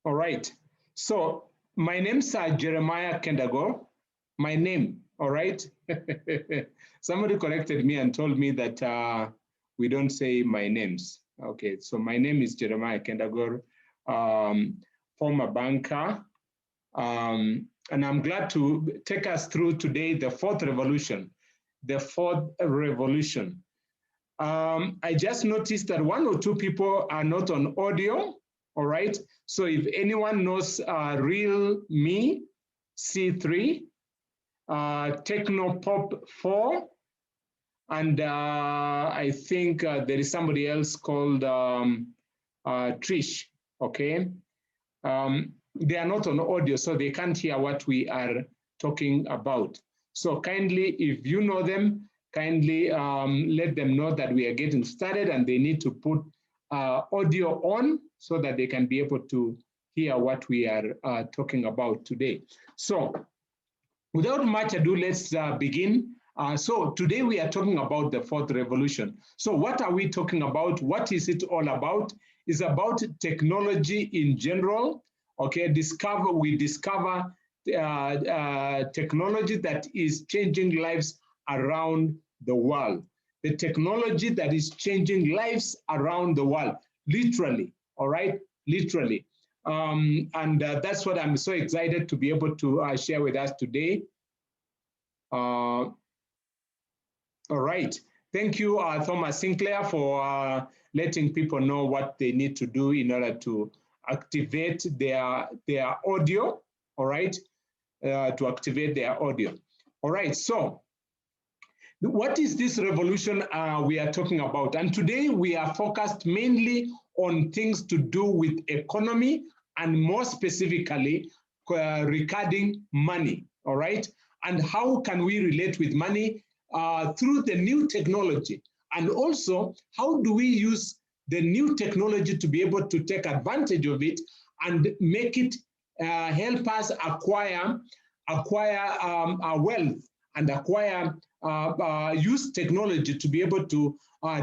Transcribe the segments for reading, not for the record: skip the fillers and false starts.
All right. So my name's Jeremiah Kendagor. My name, all right? Somebody corrected me and told me that we don't say my names. Okay, so my name is Jeremiah Kendagor, former banker. And I'm glad to take us through today the fourth revolution. The fourth revolution. I just noticed that one or two people are not on audio, all right? So if anyone knows Real Me C3, Techno Pop 4, and I think there is somebody else called Trish, okay? They are not on audio, so they can't hear what we are talking about. So kindly, if you know them, kindly let them know that we are getting started and they need to put audio on so that they can be able to hear what we are talking about today. So without much ado, let's begin. So today we are talking about the fourth revolution. So what are we talking about? What is it all about? It's about technology in general. Okay, we discover technology that is changing lives around the world. The technology that is changing lives around the world, literally, all right? Literally. And that's what I'm so excited to be able to share with us today. All right. Thank you, Thomas Sinclair, for letting people know what they need to do in order to activate their audio, all right? To activate their audio. All right, so what is this revolution we are talking about? And today we are focused mainly on things to do with economy and more specifically regarding money, all right? And how can we relate with money through the new technology? And also, how do we use the new technology to be able to take advantage of it and make it help us acquire our wealth and use technology to be able to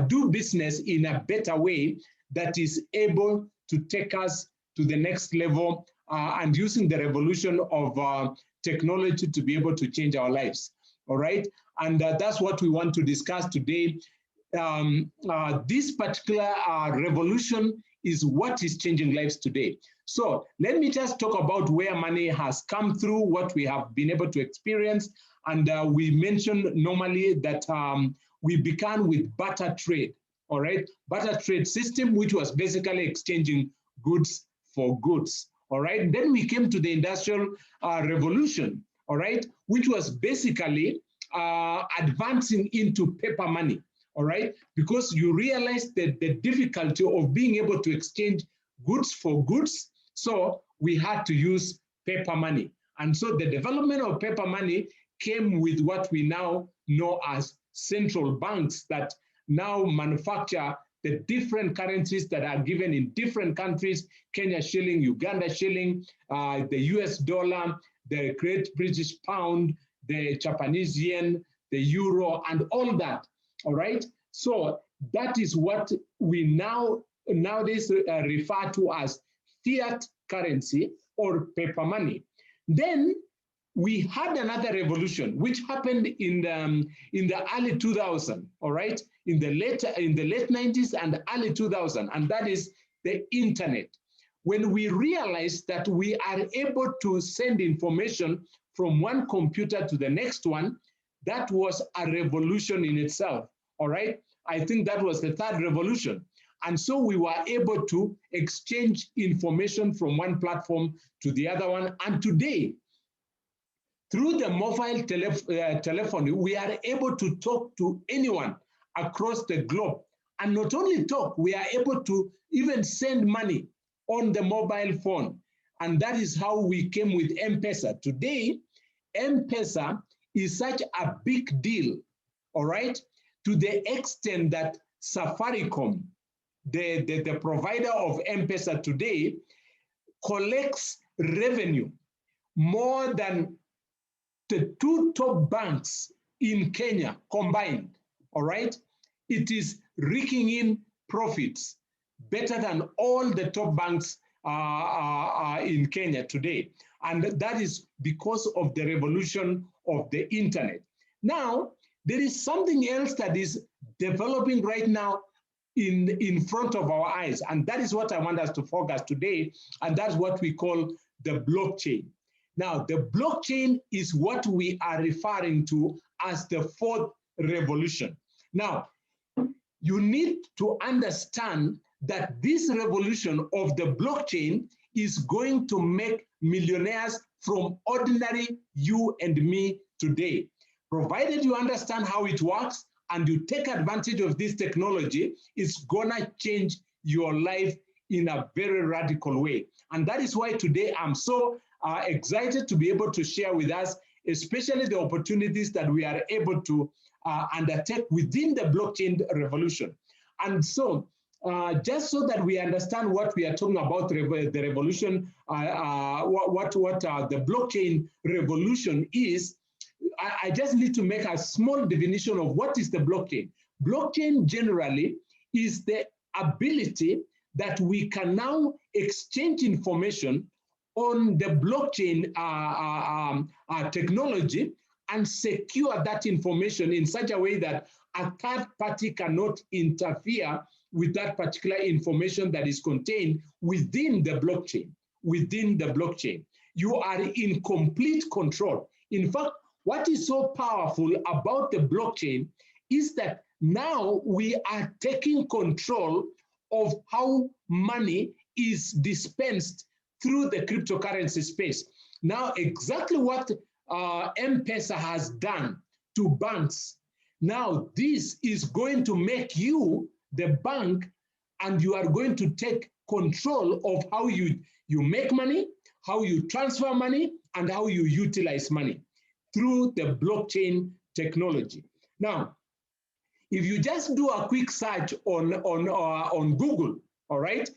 do business in a better way that is able to take us to the next level and using the revolution of technology to be able to change our lives, all right? And that's what we want to discuss today. This particular revolution is what is changing lives today. So let me just talk about where money has come through, what we have been able to experience. And we mentioned normally that we began with barter trade, all right? Barter trade system, which was basically exchanging goods for goods, all right? Then we came to the Industrial Revolution, all right? Which was basically advancing into paper money, all right? Because you realize that the difficulty of being able to exchange goods for goods, so we had to use paper money. And so the development of paper money came with what we now know as central banks that now manufacture the different currencies that are given in different countries: Kenya shilling, Uganda shilling, the US dollar, the Great British Pound, the Japanese yen, the euro, and all that, all right? So that is what we nowadays refer to as fiat currency or paper money. Then we had another revolution which happened in the early 2000s, all right? In the late 90s and early 2000s, and that is the internet. When we realized that we are able to send information from one computer to the next one, that was a revolution in itself, all right? I think that was the third revolution. And so we were able to exchange information from one platform to the other one. And today, through the mobile telephony, we are able to talk to anyone across the globe. And not only talk, we are able to even send money on the mobile phone. And that is how we came with M-Pesa. Today, M-Pesa is such a big deal, all right, to the extent that Safaricom, the provider of M-Pesa today, collects revenue more than the two top banks in Kenya combined, all right? It is raking in profits better than all the top banks in Kenya today. And that is because of the revolution of the internet. Now, there is something else that is developing right now in front of our eyes. And that is what I want us to focus today. And that's what we call the blockchain. Now, the blockchain is what we are referring to as the fourth revolution. Now, you need to understand that this revolution of the blockchain is going to make millionaires from ordinary you and me today. Provided you understand how it works and you take advantage of this technology, it's gonna change your life in a very radical way. And that is why today I'm so excited to be able to share with us, especially the opportunities that we are able to undertake within the blockchain revolution. And so, just so that we understand what we are talking about, the revolution, what the blockchain revolution is, I just need to make a small definition of what is the blockchain. Blockchain generally is the ability that we can now exchange information on the blockchain technology and secure that information in such a way that a third party cannot interfere with that particular information that is contained within the blockchain. Within the blockchain, you are in complete control. In fact, what is so powerful about the blockchain is that now we are taking control of how money is dispensed through the cryptocurrency space. Now, exactly what M-Pesa has done to banks, now this is going to make you the bank, and you are going to take control of how you make money, how you transfer money, and how you utilize money through the blockchain technology. Now, if you just do a quick search on Google, all right,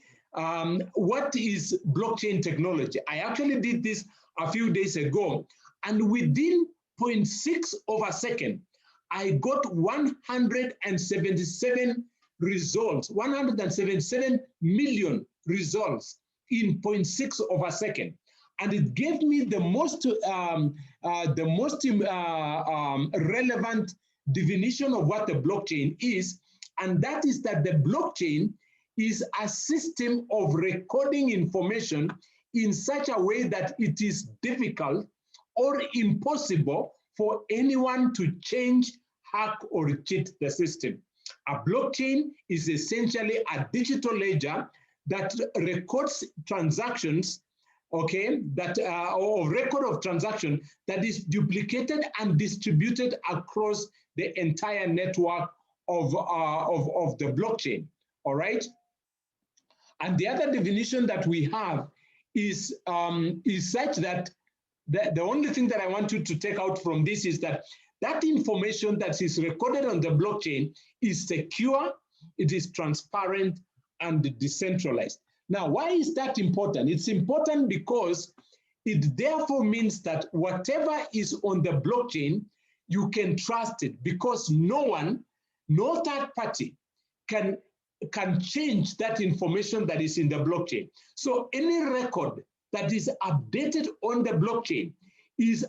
what is blockchain technology? I actually did this a few days ago, and within 0.6 of a second, I got 177 results, 177 million results in 0.6 of a second. And it gave me the most relevant definition of what the blockchain is, and that is that the blockchain is a system of recording information in such a way that it is difficult or impossible for anyone to change, hack, or cheat the system. A blockchain is essentially a digital ledger that records transactions, okay, that or record of transaction that is duplicated and distributed across the entire network of the blockchain, all right? And the other definition that we have is such that the only thing that I want you to take out from this is that that information that is recorded on the blockchain is secure, it is transparent, and decentralized. Now, why is that important? It's important because it therefore means that whatever is on the blockchain, you can trust it, because no third party can change that information that is in the blockchain. So any record that is updated on the blockchain is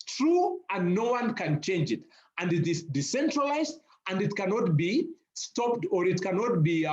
true and no one can change it. And it is decentralized and it cannot be stopped, or it cannot be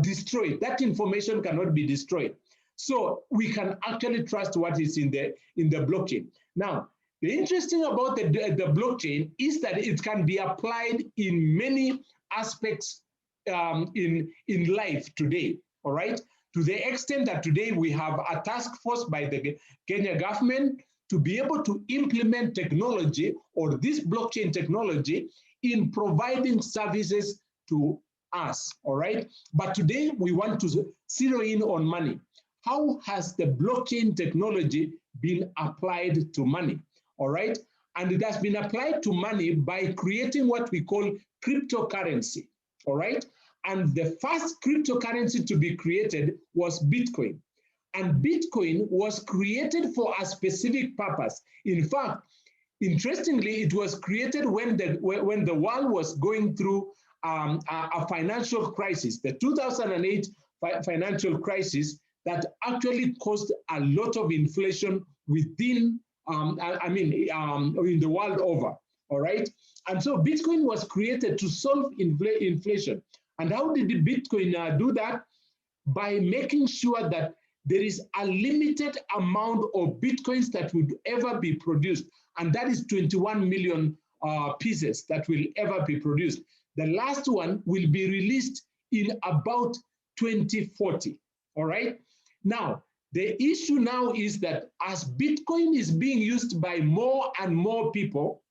destroyed. That information cannot be destroyed. So we can actually trust what is in the blockchain. Now, the interesting about the blockchain is that it can be applied in many aspects in life today, all right? To the extent that today we have a task force by the Kenya government to be able to implement technology, or this blockchain technology, in providing services to us, all right? But today we want to zero in on money. How has the blockchain technology been applied to money, all right? And it has been applied to money by creating what we call cryptocurrency, all right? And the first cryptocurrency to be created was Bitcoin. And Bitcoin was created for a specific purpose. In fact, interestingly, it was created when the world was going through a financial crisis, the 2008 financial crisis that actually caused a lot of inflation within, in the world over, all right? And so Bitcoin was created to solve inflation. And how did the Bitcoin do that? By making sure that there is a limited amount of Bitcoins that would ever be produced. And that is 21 million pieces that will ever be produced. The last one will be released in about 2040, all right? Now, the issue now is that as Bitcoin is being used by more and more people,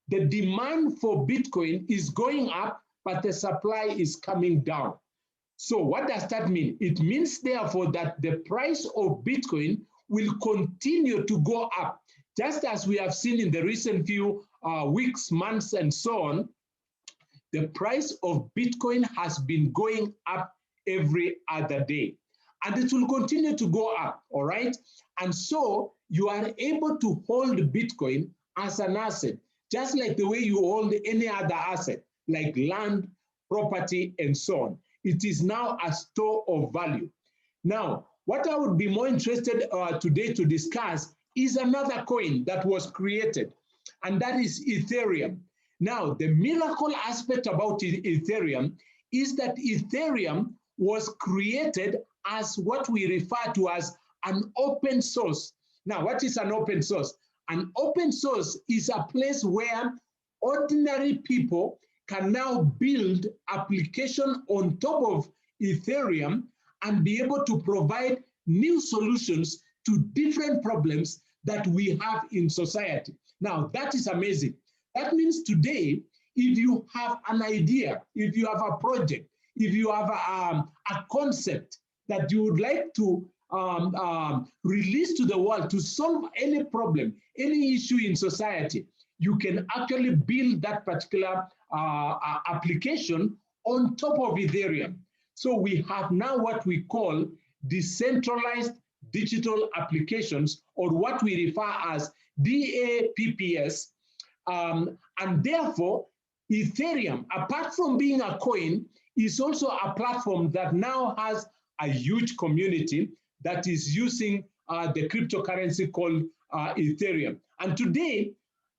the demand for Bitcoin is going up, but the supply is coming down. So what does that mean? It means, therefore, that the price of Bitcoin will continue to go up, just as we have seen in the recent few weeks, months, and so on. The price of Bitcoin has been going up every other day, and it will continue to go up, all right? And so you are able to hold Bitcoin as an asset, just like the way you hold any other asset, like land, property, and so on. It is now a store of value. Now, what I would be more interested today to discuss is another coin that was created, and that is Ethereum. Now, the miracle aspect about Ethereum is that Ethereum was created as what we refer to as an open source. Now, what is an open source? An open source is a place where ordinary people can now build application on top of Ethereum and be able to provide new solutions to different problems that we have in society. Now, that is amazing. That means today, if you have an idea, if you have a project, if you have a concept that you would like to release to the world to solve any problem, any issue in society, you can actually build that particular application on top of Ethereum. So we have now what we call decentralized digital applications, or what we refer as DApps. And therefore, Ethereum, apart from being a coin, is also a platform that now has a huge community that is using the cryptocurrency called Ethereum. And today,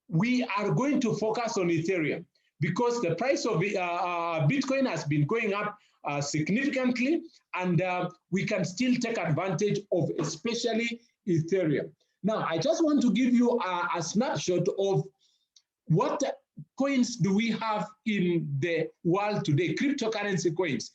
we are going to focus on Ethereum because the price of Bitcoin has been going up significantly, and we can still take advantage of especially Ethereum. Now, I just want to give you a snapshot of what coins do we have in the world today, cryptocurrency coins.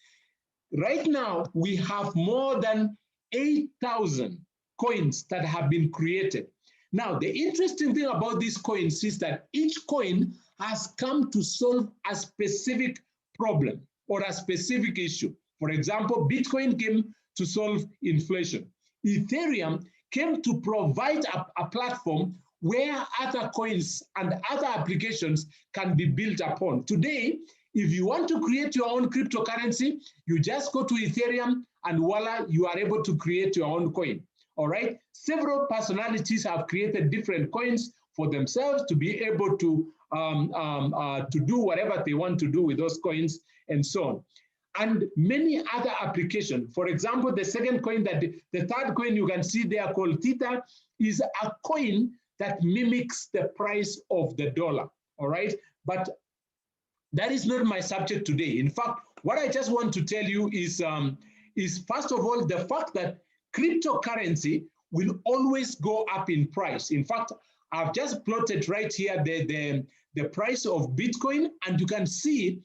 Right now, we have more than 8,000 coins that have been created. Now, the interesting thing about these coins is that each coin has come to solve a specific problem or a specific issue. For example, Bitcoin came to solve inflation. Ethereum came to provide a platform where other coins and other applications can be built upon. Today, if you want to create your own cryptocurrency, you just go to Ethereum and voila, you are able to create your own coin. All right. Several personalities have created different coins for themselves to be able to do whatever they want to do with those coins and so on. And many other applications. For example, the second coin, the third coin you can see there called Theta, is a coin that mimics the price of the dollar. All right. But that is not my subject today. In fact, what I just want to tell you is first of all, the fact that cryptocurrency will always go up in price. In fact, I've just plotted right here the price of Bitcoin, and you can see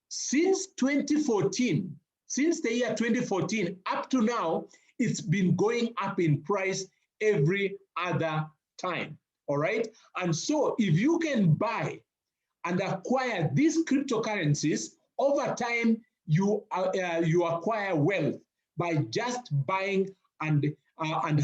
since 2014, since the year 2014 up to now, it's been going up in price every other time. All right. And so if you can buy and acquire these cryptocurrencies, over time, you acquire wealth by just buying and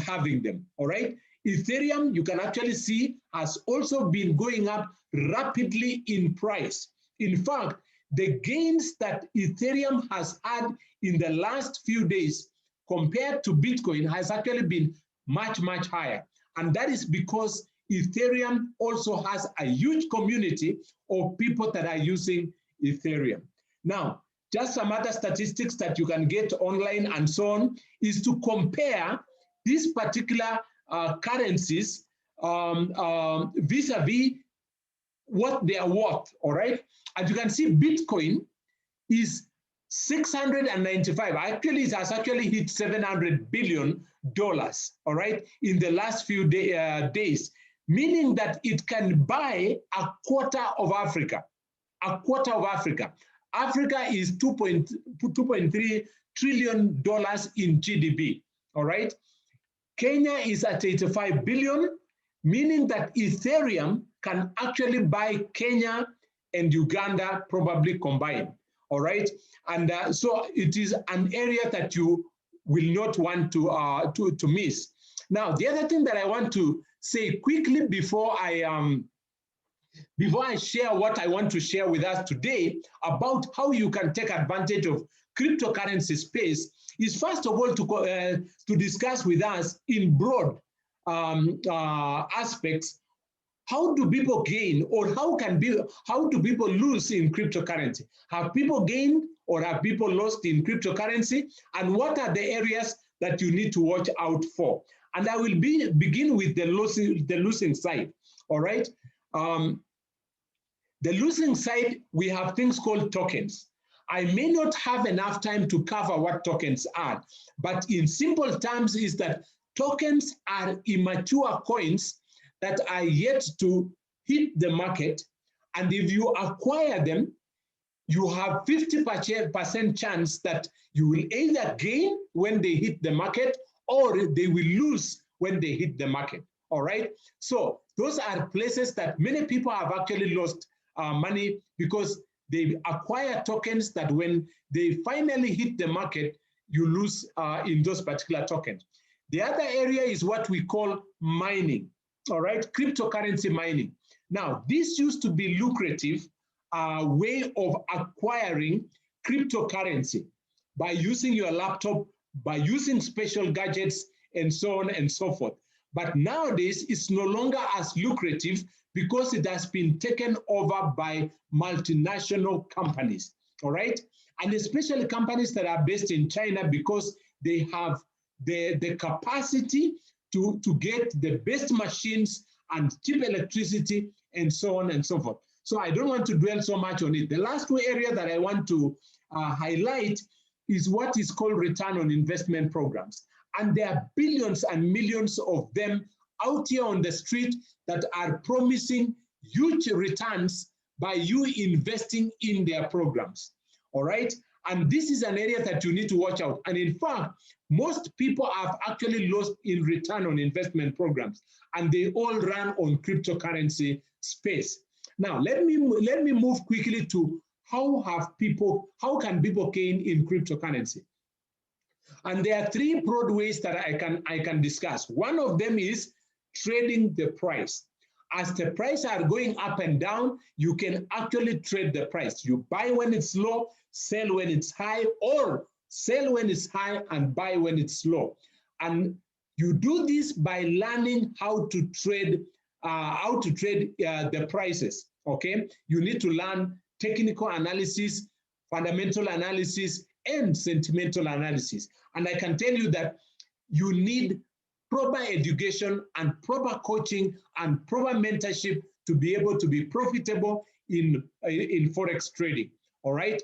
having them, all right? Ethereum, you can actually see, has also been going up rapidly in price. In fact, the gains that Ethereum has had in the last few days compared to Bitcoin has actually been much, much higher. And that is because Ethereum also has a huge community of people that are using Ethereum. Now, just some other statistics that you can get online and so on, is to compare these particular currencies vis-a-vis what they are worth, all right? As you can see, Bitcoin is 695. Actually, it has actually hit $700 billion, all right, in the last few days, meaning that it can buy a quarter of Africa. A quarter of Africa. Africa is $2.3 trillion in GDP, all right? Kenya is at 85 billion, meaning that Ethereum can actually buy Kenya and Uganda probably combined, all right? And so it is an area that you will not want to miss. Now, the other thing that I want to say quickly before I share what I want to share with us today about how you can take advantage of cryptocurrency space is first of all to discuss with us in broad aspects, how do people gain or how do people lose in cryptocurrency? Have people gained or have people lost in cryptocurrency? And what are the areas that you need to watch out for? And I will begin with the losing side, all right? The losing side, we have things called tokens. I may not have enough time to cover what tokens are, but in simple terms is that tokens are immature coins that are yet to hit the market. And if you acquire them, you have 50% chance that you will either gain when they hit the market or they will lose when they hit the market, all right? So those are places that many people have actually lost money because they acquire tokens that when they finally hit the market, you lose in those particular tokens. The other area is what we call mining, all right? Cryptocurrency mining. Now, this used to be lucrative way of acquiring cryptocurrency by using your laptop, by using special gadgets, and so on and so forth. But nowadays, it's no longer as lucrative because it has been taken over by multinational companies, all right? And especially companies that are based in China because they have the capacity to get the best machines and cheap electricity and so on and so forth. So I don't want to dwell so much on it. The last area that I want to highlight is what is called return on investment programs. And there are billions and millions of them out here on the street that are promising huge returns by you investing in their programs, all right? And this is an area that you need to watch out. And in fact, most people have actually lost in return on investment programs, and they all run on cryptocurrency space. Now, let me move quickly to how can people gain in cryptocurrency? And there are three broad ways that I can discuss. One of them is trading the price. As the prices are going up and down, you can actually trade the price. You buy when it's low, sell when it's high, or sell when it's high and buy when it's low. And you do this by learning how to trade the prices, okay? You need to learn technical analysis, fundamental analysis, and sentimental analysis. And I can tell you that you need proper education and proper coaching and proper mentorship to be able to be profitable in Forex trading, all right?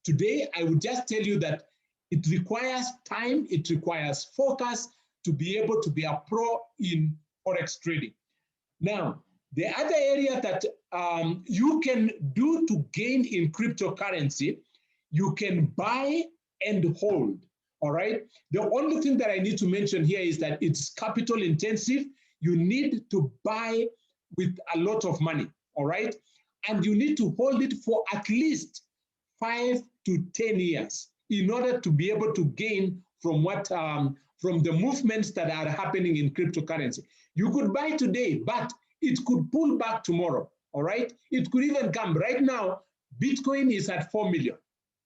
Today, I would just tell you that it requires time, it requires focus to be able to be a pro in Forex trading. Now, the other area that you can do to gain in cryptocurrency, you can buy and hold, all right? The only thing that I need to mention here is that it's capital intensive. You need to buy with a lot of money, all right? And you need to hold it for at least 5 to 10 years in order to be able to gain from from the movements that are happening in cryptocurrency. You could buy today, but it could pull back tomorrow, all right? It could even come. Right now, Bitcoin is at 4 million,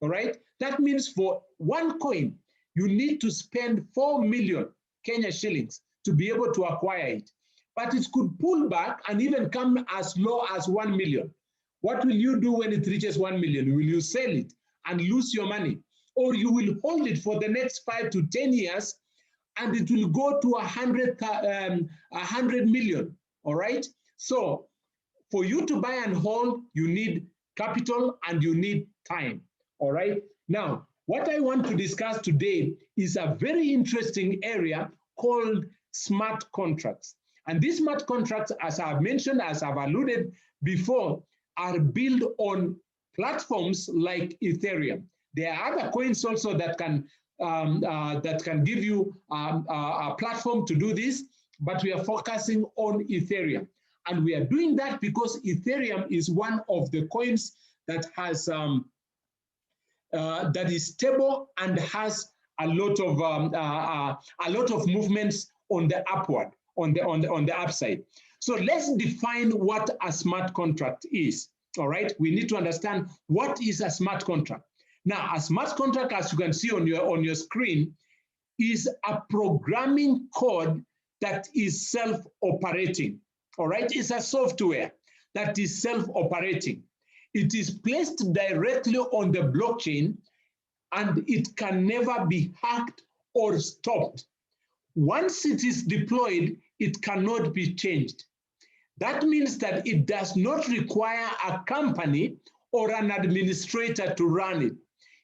all right? That means for one coin, you need to spend 4 million Kenya shillings to be able to acquire it. But it could pull back and even come as low as 1 million. What will you do when it reaches 1 million? Will you sell it and lose your money, or you will hold it for the next 5 to 10 years and it will go to 100 million, all right? So for you to buy and hold, you need capital and you need time, all right? Now, what I want to discuss today is a very interesting area called smart contracts. And these smart contracts, as I've mentioned, as I've alluded before, are built on platforms like Ethereum. There are other coins also that can give you a platform to do this, but we are focusing on Ethereum. And we are doing that because Ethereum is one of the coins that has that is stable and has a lot of movements on the upward, on the upside. So let's define what a smart contract is. All right, we need to understand what is a smart contract. Now, a smart contract, as you can see on your screen, is a programming code that is self-operating. All right, it's a software that is self-operating. It is placed directly on the blockchain and it can never be hacked or stopped. Once it is deployed, it cannot be changed. That means that it does not require a company or an administrator to run it.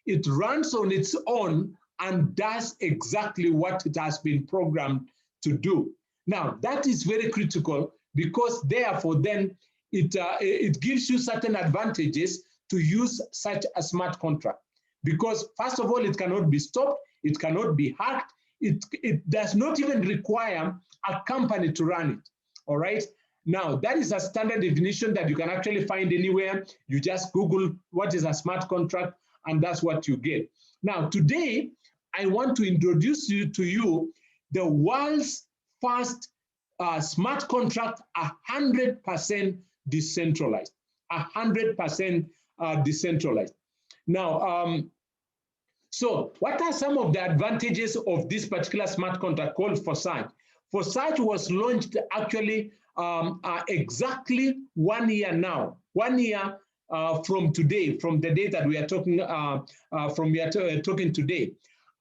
It runs on its own and does exactly what it has been programmed to do. Now, that is very critical because therefore then it gives you certain advantages to use such a smart contract. Because first of all, it cannot be stopped, it cannot be hacked, it does not even require a company to run it, all right? Now, that is a standard definition that you can actually find anywhere. You just Google what is a smart contract, and that's what you get. Now, today, I want to introduce to you the world's first smart contract, 100% decentralized, 100% decentralized. Now, so what are some of the advantages of this particular smart contract called Forsage? Forsage was launched actually exactly 1 year now, 1 year from today, from the day that we are talking, talking today.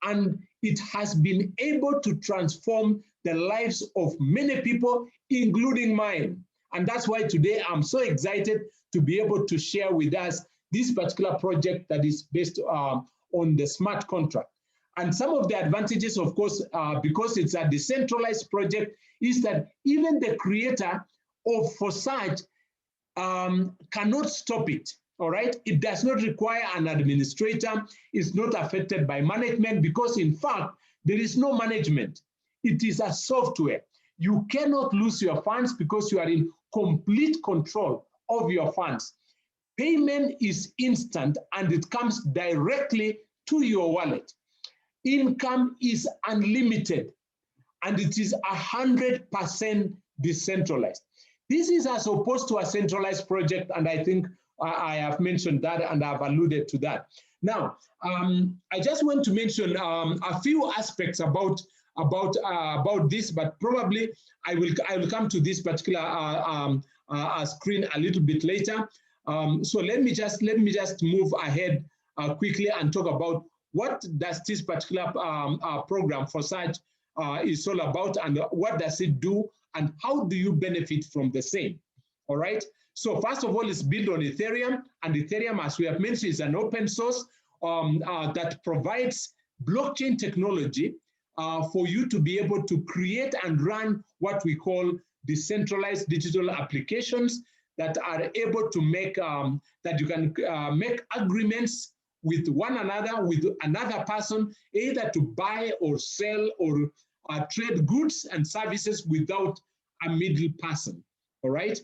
And it has been able to transform the lives of many people, including mine. And that's why today I'm so excited to be able to share with us this particular project that is based on the smart contract. And some of the advantages, of course, because it's a decentralized project, is that even the creator of Forsage cannot stop it, all right? It does not require an administrator. It's not affected by management because, in fact, there is no management. It is a software. You cannot lose your funds because you are in complete control of your funds. Payment is instant and it comes directly to your wallet. Income is unlimited and it is 100% decentralized. This is as opposed to a centralized project, and I think I have mentioned that and I've alluded to that. Now, I just want to mention a few aspects about this, but probably I will come to this particular screen a little bit later. So let me just move ahead quickly and talk about what does this particular program Forsage is all about, and what does it do, and how do you benefit from the same. All right. So first of all, it's built on Ethereum, and Ethereum, as we have mentioned, is an open source that provides blockchain technology for you to be able to create and run what we call decentralized digital applications that are able to make, that you can make agreements with one another, with another person, either to buy or sell or trade goods and services without a middle person, all right?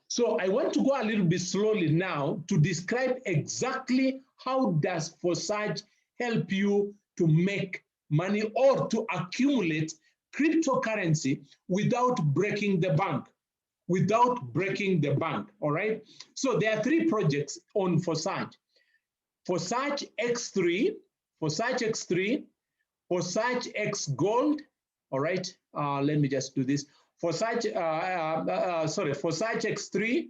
So I want to go a little bit slowly now to describe exactly how does Forsage help you to make money or to accumulate cryptocurrency without breaking the bank, all right? So there are 3 projects on Forsage. Forsage X3, Forsage X3, Forsage X Gold, all right? Let me just do this. Forsage, Forsage X3.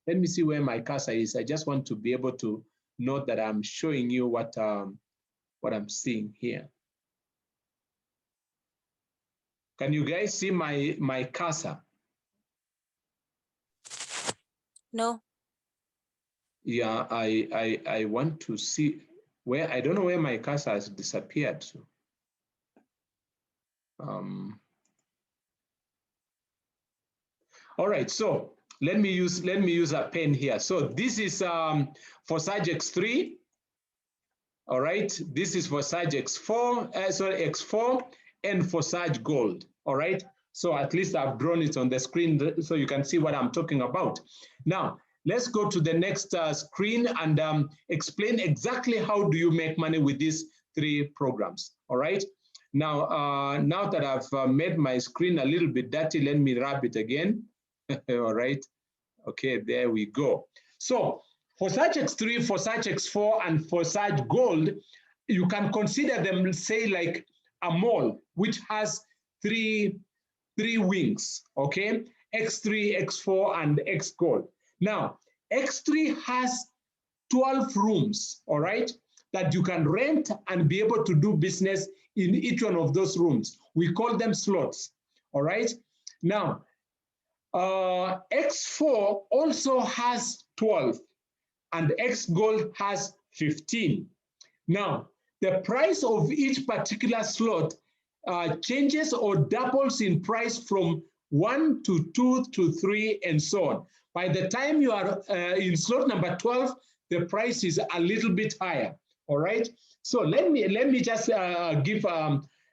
Let me see where my cursor is. I just want to be able to note that I'm showing you what I'm seeing here. Can you guys see my cursor? No. Yeah, I want to see where, I don't know where my cursor has disappeared. So, all right, so let me use a pen here. So this is Forsage X3. All right, this is Forsage X4, X4 and Forsage Gold. All right, so at least I've drawn it on the screen so you can see what I'm talking about. Now, let's go to the next screen and explain exactly how do you make money with these three programs. All right, now, now that I've made my screen a little bit dirty, let me wrap it again. All right, okay, there we go. So Forsage X3, Forsage X4, and Forsage Gold, you can consider them, say, like a mall, which has three wings, okay? X3, X4, and X Gold. Now, X3 has 12 rooms, all right, that you can rent and be able to do business in each one of those rooms. We call them slots, all right? Now, X4 also has 12 and X Gold has 15. Now, the price of each particular slot changes or doubles in price from 1 to 2 to 3 and so on. By the time you are in slot number 12, the price is a little bit higher, all right? So let me just give,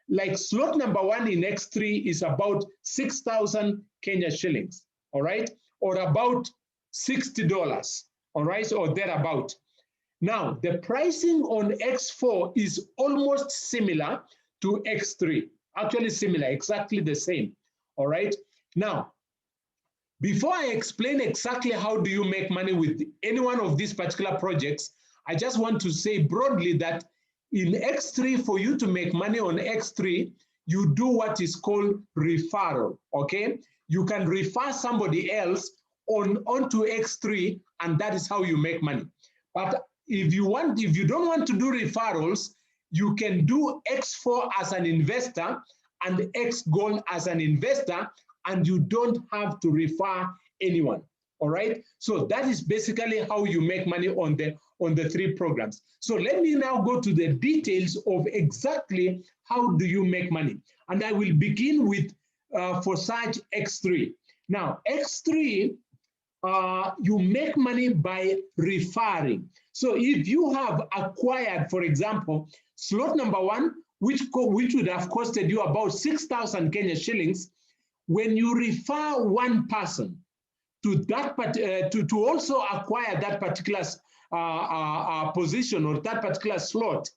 like slot number 1 in X3 is about 6,000 Kenya shillings, all right? Or about $60, all right, or thereabout. Now, the pricing on X4 is almost similar to X3, actually similar, exactly the same, all right? Now, before I explain exactly how do you make money with any one of these particular projects, I just want to say broadly that in X3, for you to make money on X3, you do what is called referral, okay? You can refer somebody else onto X3, and that is how you make money. But if you don't want to do referrals, you can do X4 as an investor and X Gold as an investor, and you don't have to refer anyone. All right. So that is basically how you make money on the three programs. So let me now go to the details of exactly how do you make money. And I will begin with Forsage X3. Now, X3, you make money by referring. So if you have acquired, for example, slot number 1, which would have costed you about 6,000 Kenya shillings, when you refer one person to that, to also acquire that particular position or that particular slot,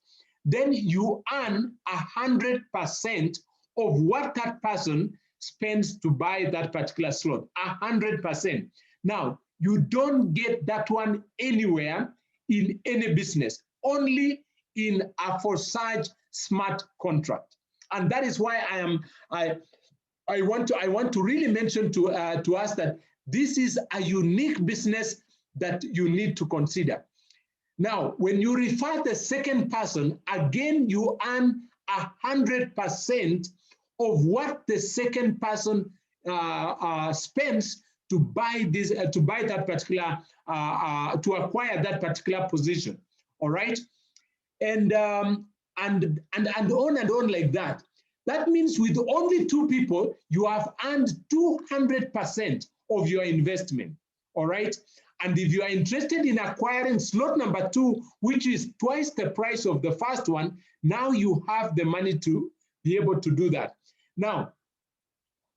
then you earn 100% of what that person spends to buy that particular slot, 100%. Now, you don't get that one anywhere in any business, only in a Forsage smart contract. And that is why I want to really mention to us that this is a unique business that you need to consider. Now, when you refer the second person, again, you earn 100% of what the second person spends to buy this, to buy that particular, to acquire that particular position. All right, and on and on like that. That means with only 2 people, you have earned 200% of your investment. All right. And if you are interested in acquiring slot number 2, which is twice the price of the first one, now you have the money to be able to do that. Now,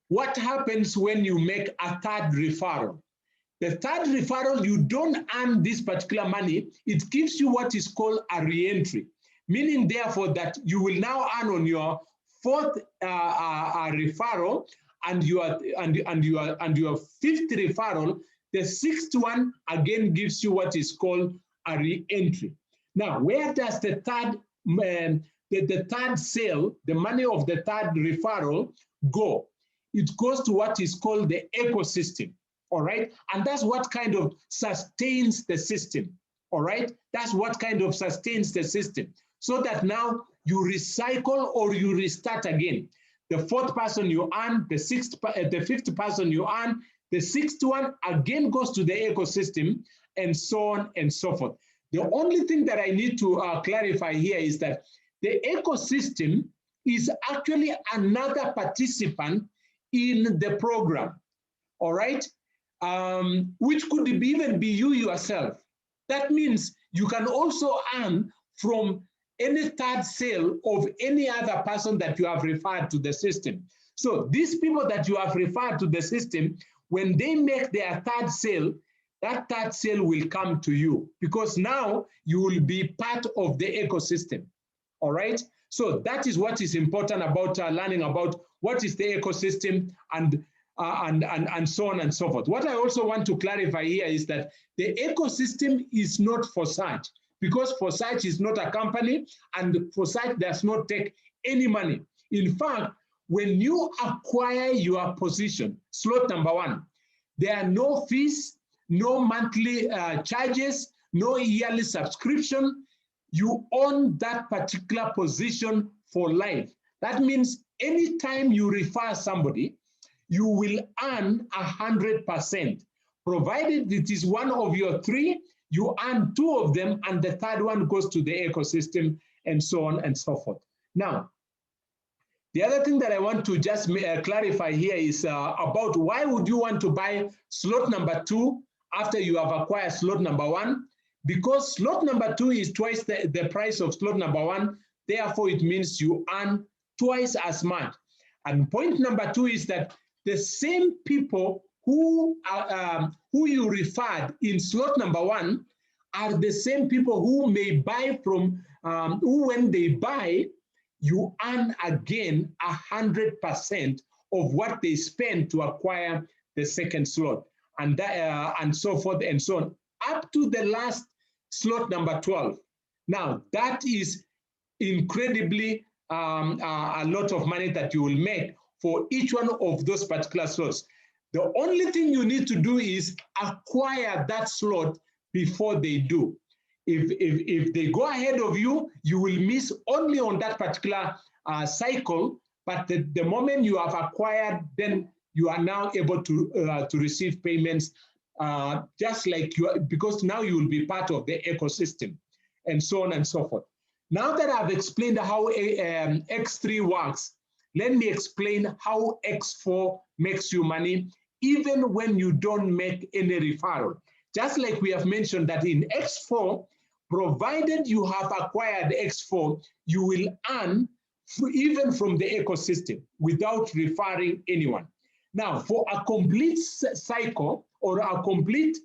what happens when you make a third referral? The third referral, you don't earn this particular money. It gives you what is called a re-entry, meaning therefore that you will now earn on your 4th referral and your 5th referral. The 6th one again gives you what is called a re-entry. Now, where does the third sale, the money of the third referral, go? It goes to what is called the ecosystem, all right? And that's what kind of sustains the system, all right? That's what kind of sustains the system, so that now you recycle or you restart again. The fourth person you earn, the fifth person you earn, the sixth one again goes to the ecosystem, and so on and so forth. The only thing that I need to clarify here is that the ecosystem is actually another participant in the program, all right? Which could even be you yourself. That means you can also earn from any third sale of any other person that you have referred to the system. So these people that you have referred to the system, when they make their third sale, that third sale will come to you, because now you will be part of the ecosystem, all right? So that is what is important about learning about what is the ecosystem and so on and so forth. What I also want to clarify here is that the ecosystem is not Forsage, because Forsage is not a company and Forsage does not take any money. In fact, when you acquire your position, slot number one, there are no fees, no monthly charges, no yearly subscription. You own that particular position for life. That means anytime you refer somebody, you will earn 100%. Provided it is one of your three, you earn two of them, and the third one goes to the ecosystem, and so on and so forth. Now, the other thing that I want to just clarify here is about why would you want to buy slot number 2 after you have acquired slot number 1? Because slot number 2 is twice the price of slot number 1. Therefore, it means you earn twice as much. And point number 2 is that the same people who you referred in slot number 1 are the same people who may buy from, who when they buy, you earn again 100% of what they spend to acquire the second slot, and that, and so forth and so on, up to the last slot number 12. Now, that is incredibly a lot of money that you will make for each one of those particular slots. The only thing you need to do is acquire that slot before they do. If they go ahead of you, you will miss only on that particular cycle, but the moment you have acquired, then you are now able to receive payments just like you are, because now you will be part of the ecosystem, and so on and so forth. Now that I've explained how X3 works, let me explain how X4 makes you money, even when you don't make any referral. Just like we have mentioned that in X4, provided you have acquired X4, you will earn even from the ecosystem without referring anyone. Now, for a complete cycle or a complete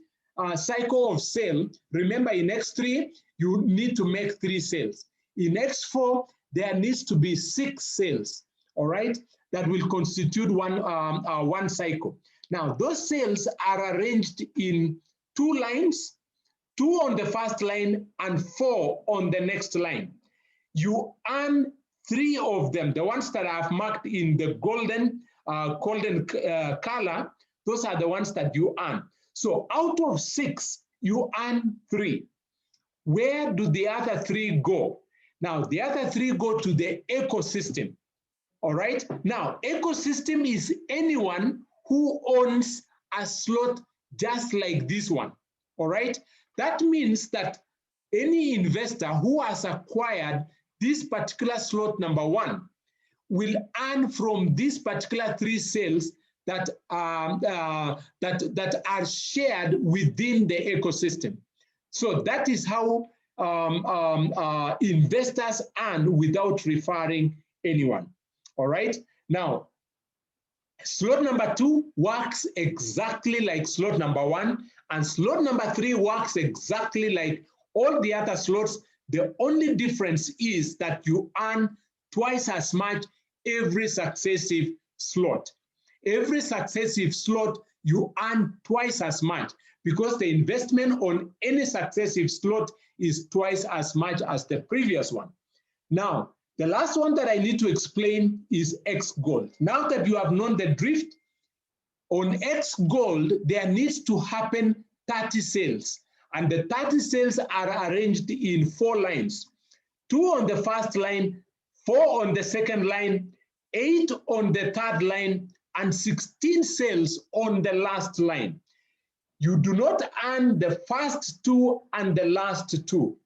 cycle of sale, remember in X3, you need to make 3 sales. In X4, there needs to be 6 sales, all right, that will constitute one cycle. Now, those sales are arranged in 2 lines, 2 on the first line and 4 on the next line. You earn 3 of them, the ones that I've marked in the golden color, those are the ones that you earn. So out of 6, you earn 3. Where do the other 3 go? Now, the other 3 go to the ecosystem, all right? Now, ecosystem is anyone who owns a slot just like this one, all right? That means that any investor who has acquired this particular slot number 1 will earn from these particular 3 sales that are shared within the ecosystem. So that is how investors earn without referring anyone. All right. Now, slot number 2 works exactly like slot number 1, and slot number 3 works exactly like all the other slots. The only difference is that you earn twice as much every successive slot. Every successive slot, you earn twice as much, because the investment on any successive slot is twice as much as the previous one. Now, the last one that I need to explain is X Gold. Now that you have known the drift, on X Gold, there needs to happen 30 sales. And the 30 cells are arranged in 4 lines. 2 on the first line, 4 on the second line, 8 on the third line, and 16 cells on the last line. You do not earn the first 2 and the last 2.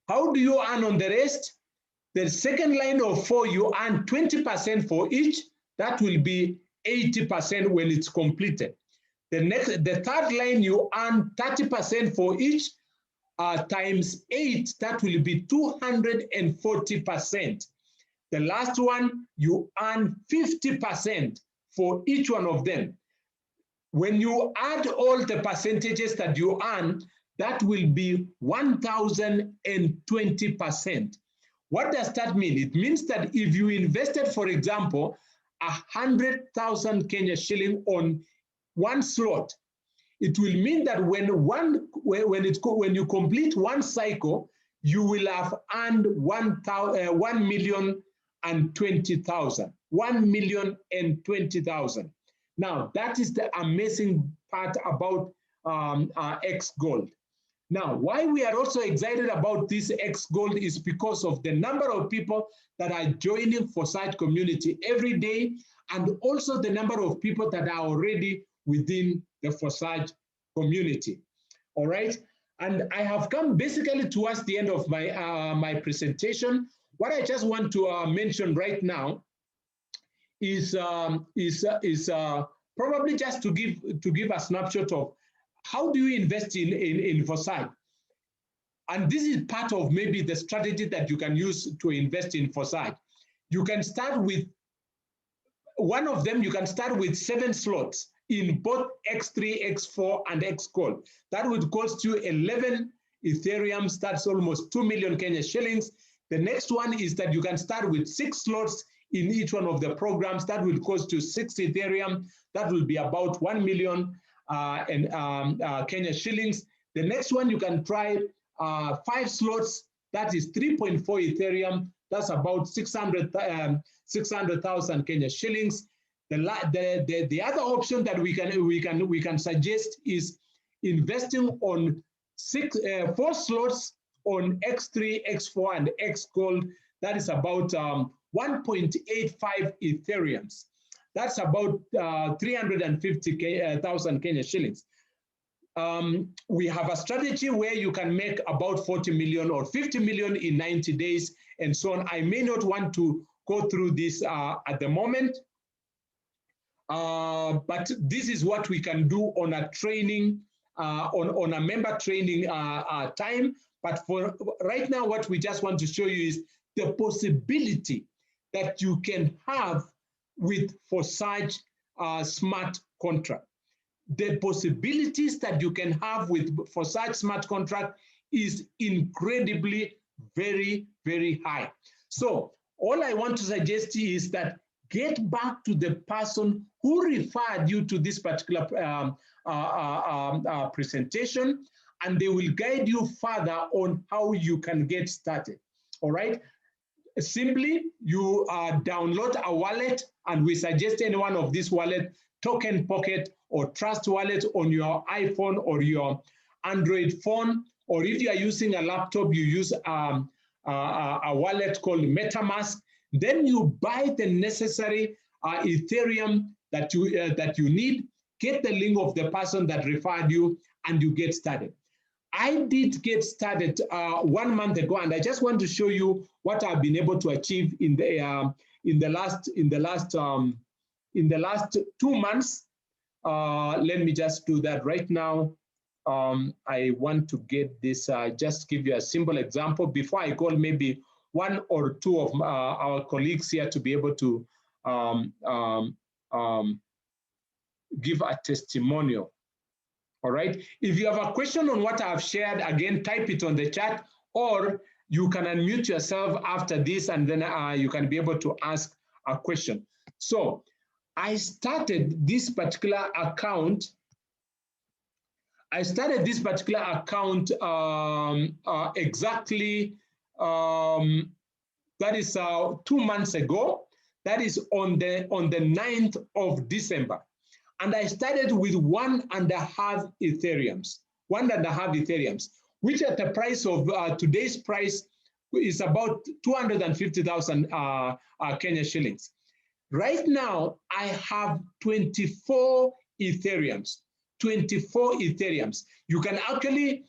How do you earn on the rest? The second line of 4, you earn 20% for each. That will be 80% when it's completed. The third line, you earn 30% for each, times 8, that will be 240%. The last one, you earn 50% for each one of them. When you add all the percentages that you earn, that will be 1,020%. What does that mean? It means that if you invested, for example, 100,000 Kenya shilling on one slot, it will mean that when you complete one cycle, you will have earned 1,020,000. 1,020,000. Now, that is the amazing part about X Gold. Now, why we are also excited about this X Gold is because of the number of people that are joining Forsage community every day, and also the number of people that are already within the Forsage community. All right, and I have come basically towards the end of my my presentation. What I just want to mention right now is probably just to give a snapshot of how do you invest in Forsage. And this is part of maybe the strategy that you can use to invest in Forsage. You can start with one of them. You can start with 7 slots in both X3, X4, and X Gold. That would cost you 11 Ethereum. That's almost 2 million Kenya shillings. The next one is that you can start with 6 slots in each one of the programs. That will cost you 6 Ethereum. That will be about 1 million Kenya shillings. The next one, you can try 5 slots. That is 3.4 Ethereum. That's about 600,000 Kenya shillings. The other option that we can suggest is investing on 4 slots on X3, X4, and X Gold. That is about 1.85 Ethereums. That's about 350,000 Kenya shillings. We have a strategy where you can make about 40 million or 50 million in 90 days and so on. I may not want to go through this at the moment, but this is what we can do on a training, on a member training time. But for right now, what we just want to show you is the possibility that you can have with Forsage smart contract. The possibilities that you can have with Forsage smart contract is incredibly very, very high. So all I want to suggest is that get back to the person who referred you to this particular presentation, and they will guide you further on how you can get started. All right. Simply, you download a wallet, and we suggest any one of these wallets, Token Pocket or Trust Wallet on your iPhone or your Android phone, or if you are using a laptop, you use a wallet called MetaMask. Then you buy the necessary Ethereum that you need, get the link of the person that referred you, and you get started. I did get started 1 month ago, and I just want to show you what I've been able to achieve in the last 2 months. Let me just do that right now. I want to get this. Just give you a simple example before I call maybe 1 or 2 of our colleagues here to be able to give a testimonial. All right. If you have a question on what I've shared, again, type it on the chat, or you can unmute yourself after this, and then you can be able to ask a question. So I started this particular account. Exactly, that is 2 months ago. That is on the 9th of December. And I started with 1.5 Ethereums. 1.5 Ethereums, which at the price of today's price is about 250,000 Kenya shillings. Right now, I have 24 Ethereums. 24 Ethereums. You can actually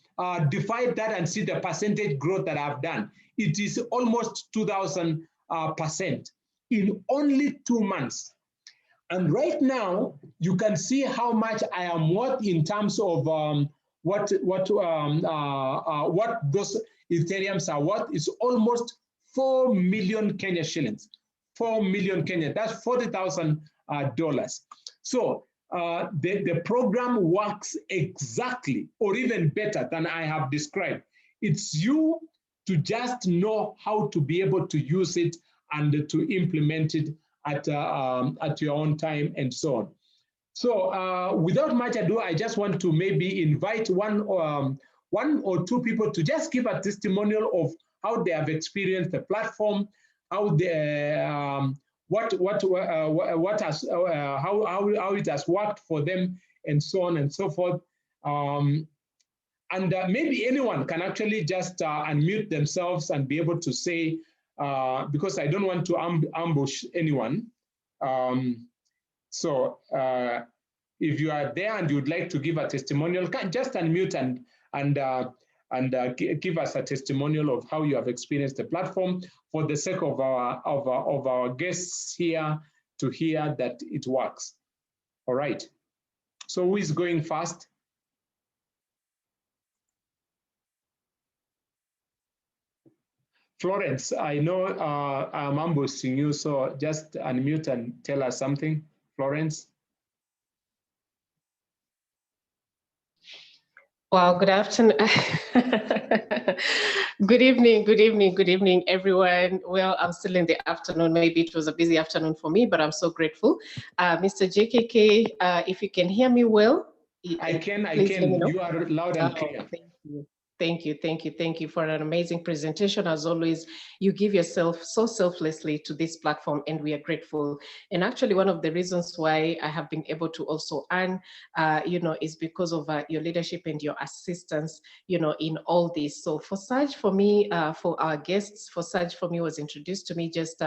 divide that and see the percentage growth that I've done. It is almost 2,000% in only 2 months. And right now, you can see how much I am worth in terms of what those Ethereums are worth. Is almost 4 million Kenya shillings. 4 million Kenya. That's $40,000. So the program works exactly, or even better than I have described. It's you to just know how to be able to use it and to implement it at your own time and so on. So without much ado, I just want to maybe invite one or two people to just give a testimonial of how they have experienced the platform, how they how it has worked for them, and so on and so forth. And maybe anyone can actually just unmute themselves and be able to say, because I don't want to ambush anyone. So if you are there and you'd like to give a testimonial, just unmute and give us a testimonial of how you have experienced the platform, for the sake of our guests here to hear that it works. All right. So who is going first? Florence, I know I'm ambushing you, so just unmute and tell us something. Florence. Wow, good afternoon. Good evening, everyone. Well, I'm still in the afternoon. Maybe it was a busy afternoon for me, but I'm so grateful. Mr. JKK, if you can hear me well. I can. You are loud and clear. Thank you for an amazing presentation. As always, you give yourself so selflessly to this platform, and we are grateful. And actually, one of the reasons why I have been able to also earn, is because of your leadership and your assistance, in all this. So Forsage for me, for our guests, Forsage for me was introduced to me just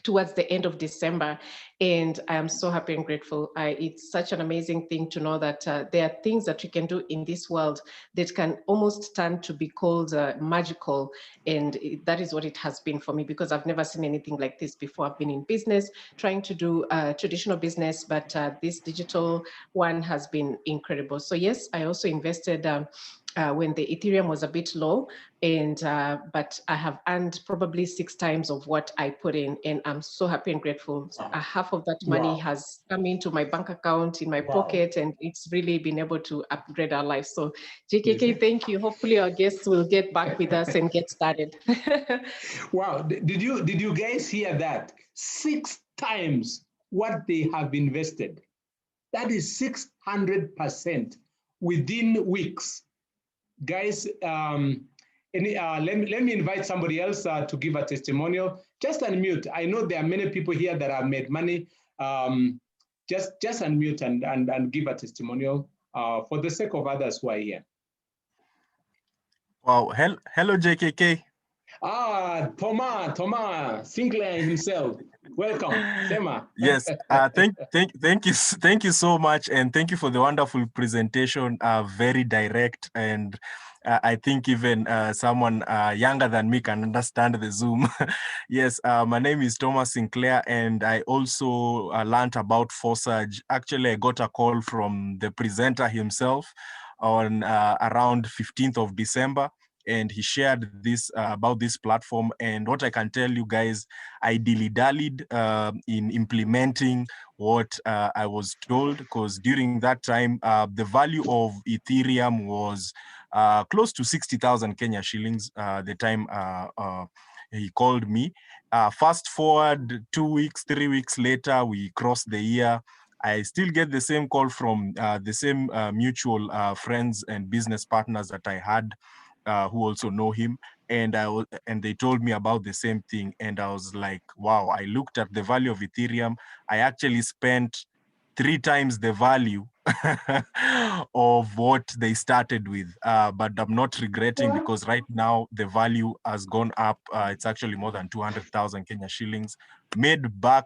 towards the end of December, and I am so happy and grateful. It's such an amazing thing to know that there are things that you can do in this world that can almost turn to be called magical, and that is what it has been for me, because I've never seen anything like this before. I've been in business, trying to do traditional business, but this digital one has been incredible. So yes, I also invested when the Ethereum was a bit low, and but I have earned probably 6 times of what I put in, and I'm so happy and grateful. Half of that money has come into my bank account, in my pocket, and it's really been able to upgrade our lives. So JKK, thank you. Hopefully our guests will get back with us and get started. Wow, did you guys hear that? 6 times what they have invested. That is 600% within weeks. Guys, let me invite somebody else to give a testimonial. Just unmute. I know there are many people here that have made money. Just unmute and give a testimonial for the sake of others who are here. Wow. Hello, JKK. Thomas Sinclair himself. Welcome, Sema. Yes. Thank you so much, and thank you for the wonderful presentation. Very direct, and I think even someone younger than me can understand the Zoom. Yes. My name is Thomas Sinclair, and I also learned about Forsage. Actually, I got a call from the presenter himself on around 15th of December. And he shared this about this platform. And what I can tell you guys, I dilly-dallied in implementing what I was told, because during that time, the value of Ethereum was close to 60,000 Kenya shillings the time he called me. Fast forward 2 weeks, 3 weeks later, we crossed the year. I still get the same call from the same mutual friends and business partners that I had, who also know him, and they told me about the same thing, and I was like, wow. I looked at the value of Ethereum. I actually spent 3 times the value of what they started with. But I'm not regretting, because right now the value has gone up. It's actually more than 200,000 Kenya shillings, made back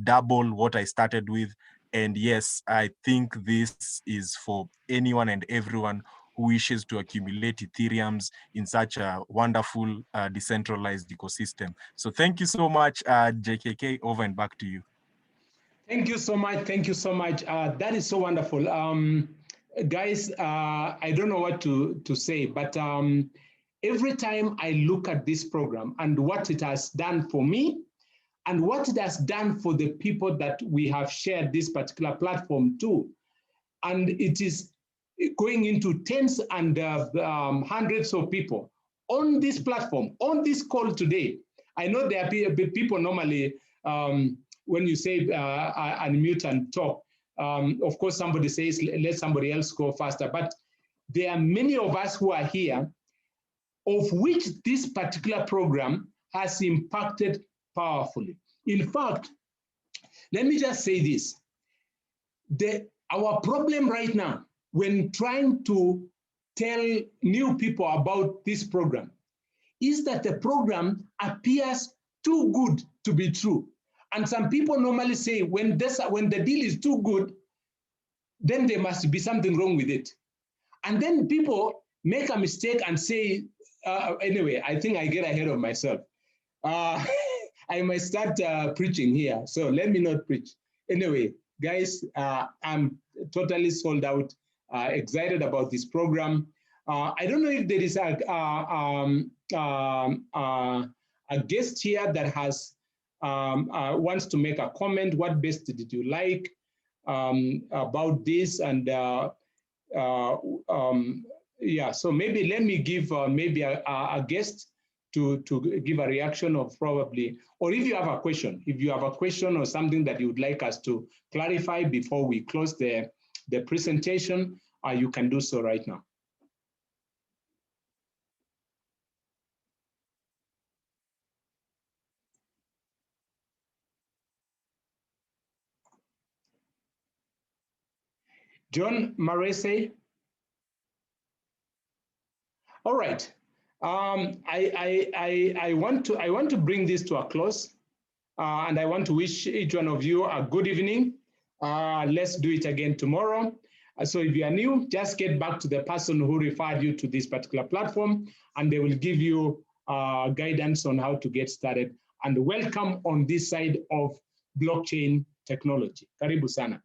double what I started with. And yes, I think this is for anyone and everyone who wishes to accumulate Ethereums in such a wonderful decentralized ecosystem. So thank you so much, JKK. Over and back to you. Thank you so much. Thank you so much. That is so wonderful. Guys, I don't know what to say, but every time I look at this program and what it has done for me and what it has done for the people that we have shared this particular platform to, and it is going into tens and hundreds of people on this platform, on this call today. I know there are people normally, when you say unmute and talk, of course, somebody says, let somebody else go faster. But there are many of us who are here, of which this particular program has impacted powerfully. In fact, let me just say this. Our problem right now, when trying to tell new people about this program, is that the program appears too good to be true. And some people normally say when the deal is too good, then there must be something wrong with it. And then people make a mistake and say, anyway, I think I get ahead of myself. I might start preaching here, so let me not preach. Anyway, guys, I'm totally sold out, excited about this program. I don't know if there is a guest here that has wants to make a comment. What best did you like about this? And yeah, so maybe let me give maybe a guest to give a reaction of probably, or if you have a question, or something that you would like us to clarify before we close the presentation, you can do so right now. John Marese. All right. I want to bring this to a close, and I want to wish each one of you a good evening. Let's do it again tomorrow. So if you are new, just get back to the person who referred you to this particular platform, and they will give you guidance on how to get started. And welcome on this side of blockchain technology. Karibu sana.